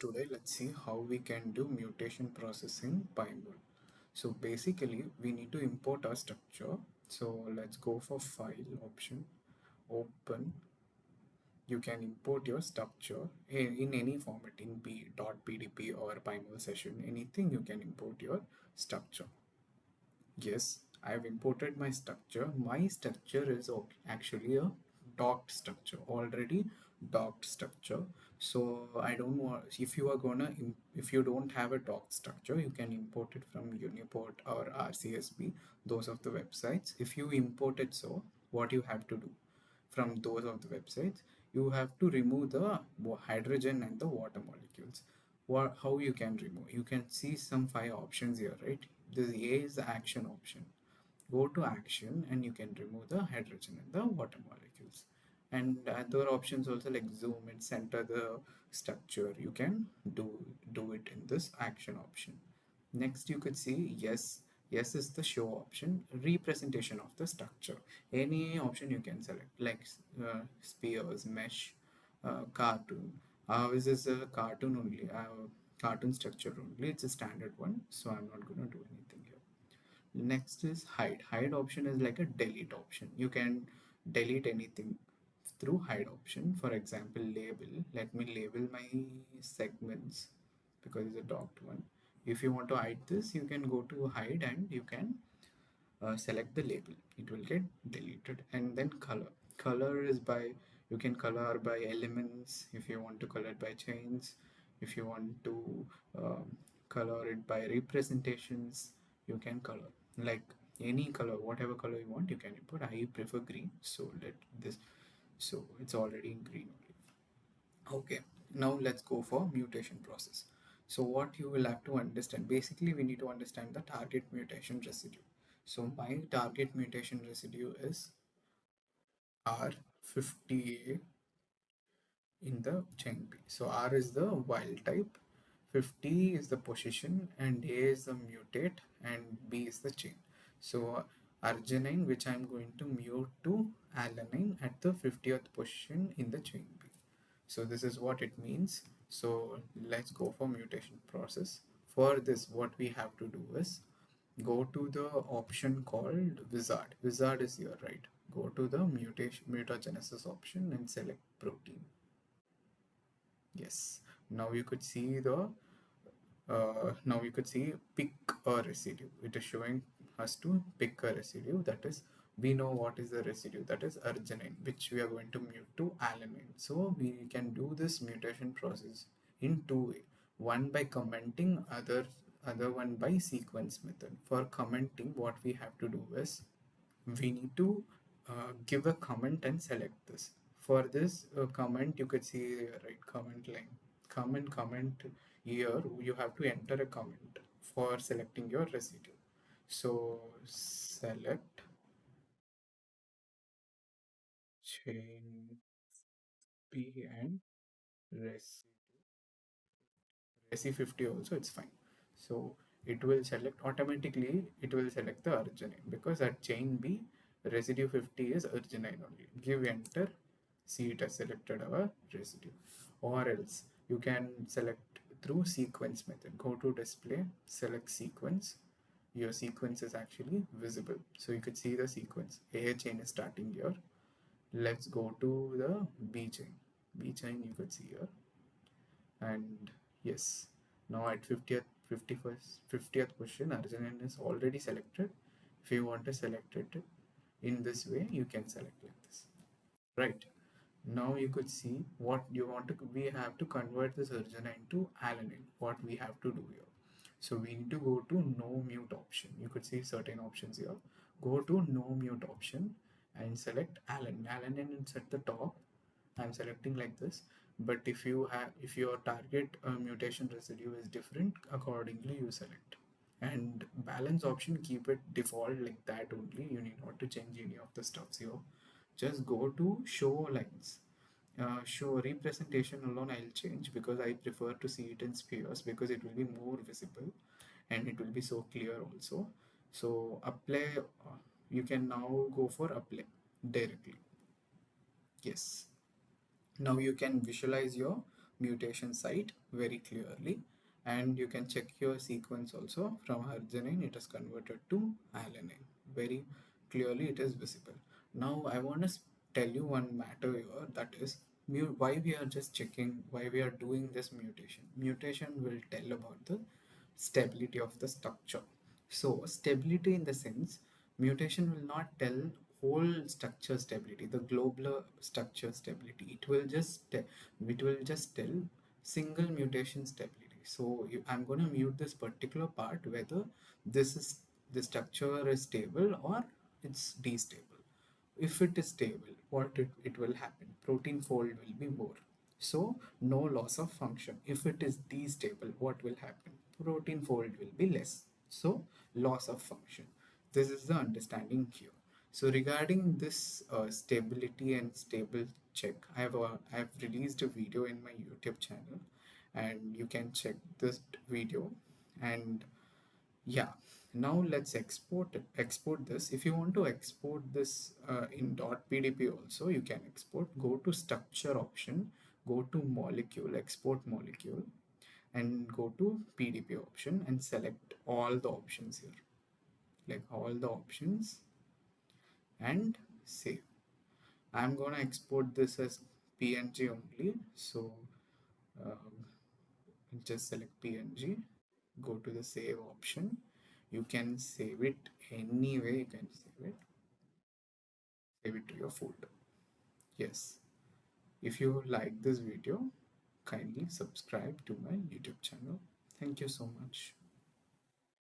Today let's see how we can do mutation process in PyMOL. So basically we need to import our structure. So let's go for file option, open. You can import your structure in any format in .pdb or PyMOL session, anything you can import your structure. Yes, I have imported my structure. My structure is actually a docked structure, already docked structure. So I don't want, if you are gonna, if you don't have a docked structure, you can import it from Uniport or RCSB, those of the websites. If you import it, so what you have to do from those of the websites, you have to remove the hydrogen and the water molecules. How you can remove? You can see some five options here, right? This A is the action option. Go to action and you can remove the hydrogen and the water molecules. And other options also, like zoom and center the structure, you can do it in this action option. Next you could see yes. Yes is the show option, representation of the structure. Any option you can select, like spheres, mesh, cartoon. This is a cartoon only, cartoon structure only. It's a standard one, so I'm not going to do anything here. Next is hide. Hide option is like a delete option. You can delete anything through hide option. For example, label. Let me label my segments because it's a docked one. If you want to hide this, you can go to hide and you can select the label. It will get deleted. And then color. Color is by, you can color by elements. If you want to color it by chains, if you want to color it by representations, you can color like any color, whatever color you want, you can input. I prefer green, so let this, so it's already in green only. Okay, now let's go for mutation process. So what you will have to understand, basically we need to understand the target mutation residue. So my target mutation residue is R50A in the chain B. So R is the wild type, 50 is the position, and A is the mutate, and B is the chain. So arginine, which I'm going to mute to alanine at the 50th position in the chain B. So this is what it means. So let's go for mutation process. For this, what we have to do is go to the option called wizard. Wizard is here, right? Go to the mutagenesis option and select protein. Yes. Now you could see the now you could see pick a residue. It is showing us to pick a residue. That is, we know what is the residue, that is arginine, which we are going to mute to alanine. So we can do this mutation process in two ways. One by commenting, other one by sequence method. For commenting, what we have to do is we need to give a comment and select this. For this comment, you could see here, right, comment line, comment here. You have to enter a comment for selecting your residue. So select chain P and residue. AC50 also, it's fine. So it will select automatically, it will select the arginine because at chain B residue 50 is arginine only. Give enter, see it has selected our residue. Or else you can select through sequence method. Go to display, select sequence. Your sequence is actually visible, so you could see the sequence. A chain is starting here. Let's go to the B chain. B chain you could see here. And yes, now at 50th question, arginine is already selected. If you want to select it in this way, you can select like this, right? Now you could see what you want to, we have to convert this arginine to alanine. What we have to do here, so we need to go to no mute option. You could see certain options here. Go to no mute option and select alanine. Alanine is at the top. I'm selecting like this. But if you have, if your target mutation residue is different, accordingly you select. And balance option, keep it default like that only. You need not to change any of the stuffs here. Just go to show lines. Show representation alone I'll change because I prefer to see it in spheres because it will be more visible and it will be so clear also. So apply, you can now go for apply directly. Yes. Now you can visualize your mutation site very clearly, and you can check your sequence also. From arginine it is converted to alanine, very clearly it is visible. Now I want to tell you one matter here, that is why we are just checking, why we are doing this mutation will tell about the stability of the structure. So stability in the sense, mutation will not tell whole structure stability, the globular structure stability. It will just tell single mutation stability. So I'm going to mute this particular part whether this is the structure is stable or it's destable. If it is stable, it will happen? Protein fold will be more. So no loss of function. If it is destable, what will happen? Protein fold will be less. So loss of function. This is the understanding here. So regarding this stability and stable check, I have released a video in my YouTube channel, and you can check this video. And yeah, now let's export this. If you want to export this in .pdb also, you can export. Go to structure option, go to molecule, export molecule, and go to PDB option and select all the options here, like all the options, and save. I'm gonna export this as PNG only. So um, just select PNG, go to the save option. You can save it any way, you can save it to your folder. Yes. If you like this video, kindly subscribe to my YouTube channel. Thank you so much.